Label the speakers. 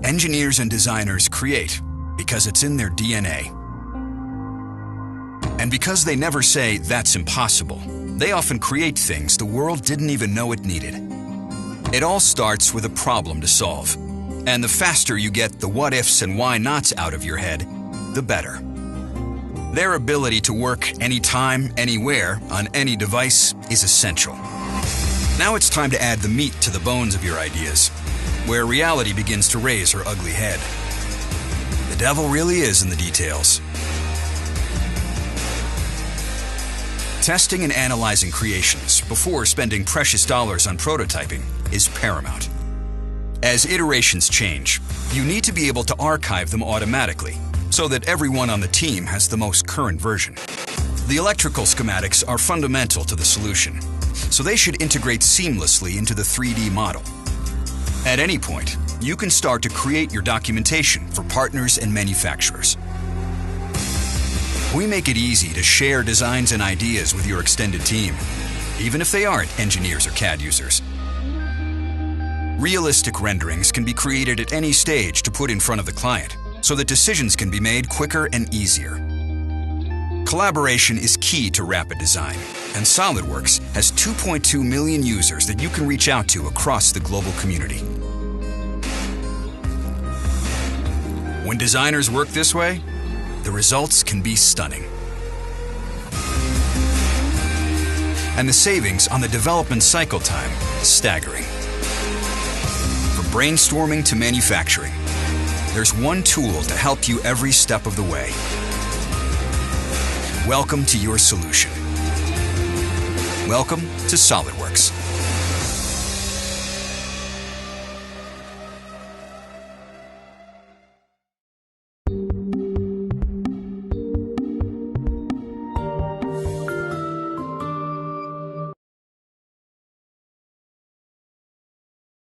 Speaker 1: Engineers and designers create because it's in their DNA. And because they never say, "That's impossible," they often create things the world didn't even know it needed. It all starts with a problem to solve. And the faster you get the what-ifs and why-nots out of your head, the better. Their ability to work anytime, anywhere, on any device is essential. Now it's time to add the meat to the bones of your ideas, where reality begins to raise her ugly head. The devil really is in the details. Testing and analyzing creations before spending precious dollars on prototyping is paramount. As iterations change, you need to be able to archive them automatically so that everyone on the team has the most current version. The electrical schematics are fundamental to the solution, so they should integrate seamlessly into the 3D model. At any point, you can start to create your documentation for partners and manufacturers. We make it easy to share designs and ideas with your extended team, even if they aren't engineers or CAD users. Realistic renderings can be created at any stage to put in front of the client, so that decisions can be made quicker and easier. Collaboration is key to rapid design, and SOLIDWORKS has 2.2 million users that you can reach out to across the global community. When designers work this way, the results can be stunning. And the savings on the development cycle time, staggering. From brainstorming to manufacturing, there's one tool to help you every step of the way. Welcome to your solution. Welcome to SOLIDWORKS.